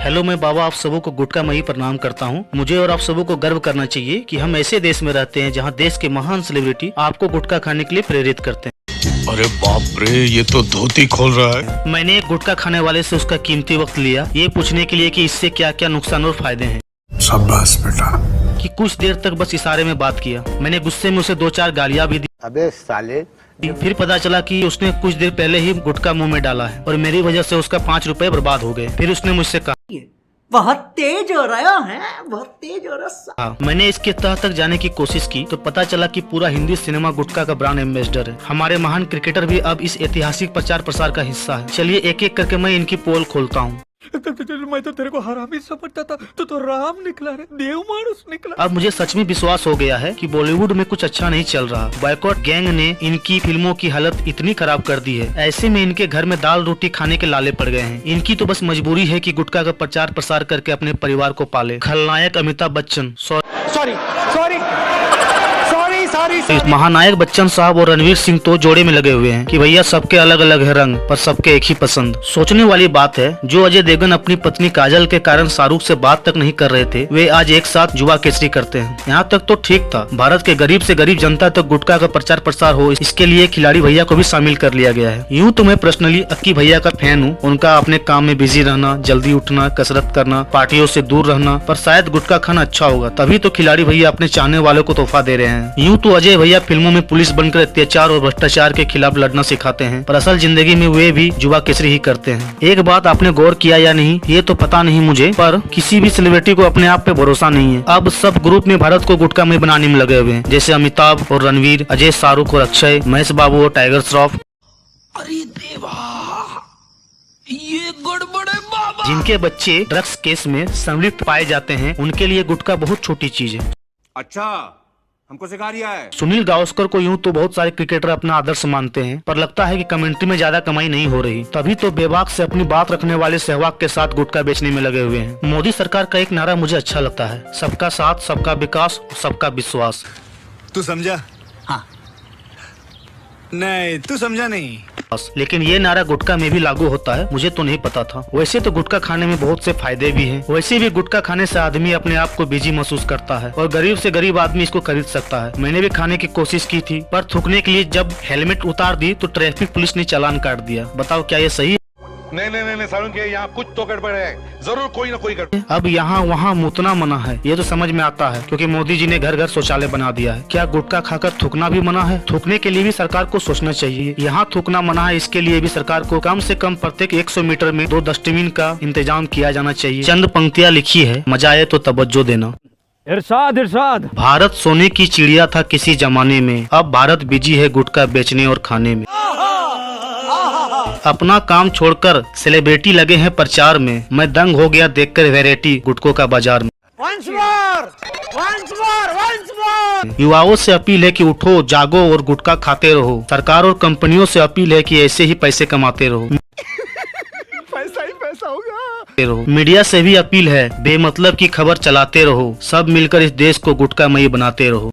Hello, मैं बाबा आप सबों को गुटका मई प्रणाम करता हूँ। मुझे और आप सबों को गर्व करना चाहिए कि हम ऐसे देश में रहते हैं जहाँ देश के महान सेलिब्रिटी आपको गुटखा खाने के लिए प्रेरित करते हैं। अरे बाप रे, ये तो धोती खोल रहा है। मैंने एक गुटखा खाने वाले से उसका कीमती वक्त लिया, ये पूछने के लिए कि इससे क्या क्या नुकसान और फायदे हैं। शाबाश बेटा। कि कुछ देर तक बस इशारे में बात किया। मैंने गुस्से में उसे 2-4 गालियाँ भी दी। अबे साले। फिर पता चला कि उसने कुछ देर पहले ही गुटखा मुंह में डाला है और मेरी वजह से उसका 5 रुपए बर्बाद हो गए। फिर उसने मुझसे कहा, बहुत तेज हो रहा है, बहुत तेज हो रहा है। मैंने इसके तह तक जाने की कोशिश की तो पता चला कि पूरा हिंदी सिनेमा गुटखा का ब्रांड एम्बेसडर है। हमारे महान क्रिकेटर भी अब इस ऐतिहासिक प्रचार प्रसार का हिस्सा है। चलिए एक एक करके मैं इनकी पोल खोलता हूँ। मैं तो तेरे को हरामी समझता था, तो राम निकला रे, देव मानुस निकला। अब मुझे सच में विश्वास हो गया है कि बॉलीवुड में कुछ अच्छा नहीं चल रहा। बॉयकॉट गैंग ने इनकी फिल्मों की हालत इतनी खराब कर दी है, ऐसे में इनके घर में दाल रोटी खाने के लाले पड़ गए हैं। इनकी तो बस मजबूरी है कि गुटखा का प्रचार प्रसार करके अपने परिवार को पाले। खलनायक अमिताभ बच्चन, सॉरी। महानायक बच्चन साहब और रणवीर सिंह तो जोड़े में लगे हुए हैं कि भैया सबके अलग अलग है रंग, पर सबके एक ही पसंद। सोचने वाली बात है, जो अजय देवगन अपनी पत्नी काजल के कारण शाहरुख से बात तक नहीं कर रहे थे, वे आज एक साथ युवा केसरी करते हैं। यहाँ तक तो ठीक था, भारत के गरीब से गरीब जनता तक गुटखा का प्रचार प्रसार हो, इसके लिए खिलाड़ी भैया को भी शामिल कर लिया गया है। यूँ तो मैं पर्सनली अक्की भैया का फैन हूँ। उनका अपने काम में बिजी रहना, जल्दी उठना, कसरत करना, पार्टियों से दूर रहना, पर शायद गुटखा खाना अच्छा होगा, तभी तो खिलाड़ी भैया अपने चाहने वालों को तोहफा दे रहे हैं। यूँ तो अजय भैया फिल्मों में पुलिस बनकर अत्याचार और भ्रष्टाचार के खिलाफ लड़ना सिखाते हैं, पर असल जिंदगी में वे भी युवा केसरी ही करते हैं। एक बात आपने गौर किया या नहीं ये तो पता नहीं मुझे, पर किसी भी सेलिब्रिटी को अपने आप पे भरोसा नहीं है। अब सब ग्रुप में भारत को गुटखा में बनाने में लगे हुए हैं, जैसे अमिताभ और रणवीर, अजय, शाहरुख और अक्षय, महेश बाबू और टाइगर श्रॉफ। अरे देवा, ये गड़बड़ है बाबा। जिनके बच्चे ड्रग्स केस में संलिप्त पाए जाते हैं, उनके लिए गुटखा बहुत छोटी चीज है। अच्छा, हमको सिखा रिया है। सुनील गावस्कर को यूं तो बहुत सारे क्रिकेटर अपना आदर्श मानते हैं, पर लगता है कि कमेंट्री में ज्यादा कमाई नहीं हो रही, तभी तो बेबाक से अपनी बात रखने वाले सहवाग के साथ गुटखा बेचने में लगे हुए हैं। मोदी सरकार का एक नारा मुझे अच्छा लगता है, सबका साथ, सबका विकास, सबका विश्वास। तू समझा? हाँ। नहीं, तू समझा नहीं। लेकिन ये नारा गुटखा में भी लागू होता है, मुझे तो नहीं पता था। वैसे तो गुटखा खाने में बहुत से फायदे भी हैं। वैसे भी गुटखा खाने से आदमी अपने आप को बिजी महसूस करता है और गरीब से गरीब आदमी इसको खरीद सकता है। मैंने भी खाने की कोशिश की थी, पर थूकने के लिए जब हेलमेट उतार दी तो ट्रैफिक पुलिस ने चालान काट दिया। बताओ क्या ये सही? नहीं सारुण के यहाँ कुछ तो गड़बड़ है, जरूर कोई ना कोई गड़बड़। अब यहाँ वहाँ मुतना मना है, ये तो समझ में आता है, क्योंकि मोदी जी ने घर घर शौचालय बना दिया है। क्या गुटखा खाकर थूकना भी मना है? थूकने के लिए भी सरकार को सोचना चाहिए। यहाँ थूकना मना है, इसके लिए भी सरकार को कम से कम प्रत्येक 100 मीटर में 2 डस्टबिन का इंतजाम किया जाना चाहिए। चंद पंक्तियाँ लिखी है, मजा आए तो तवज्जो देना। इरशाद। भारत सोने की चिड़िया था किसी जमाने में, अब भारत बिजी है गुटखा बेचने और खाने में। अपना काम छोड़कर सेलिब्रिटी लगे हैं प्रचार में, मैं दंग हो गया देखकर वैरायटी गुटखों का बाजार में। युवाओं से अपील है कि उठो, जागो और गुटखा खाते रहो। सरकार और कंपनियों से अपील है कि ऐसे ही पैसे कमाते रहो। पैसा ही पैसा होगा। मीडिया से भी अपील है, बेमतलब की खबर चलाते रहो। सब मिलकर इस देश को गुटखा मई बनाते रहो।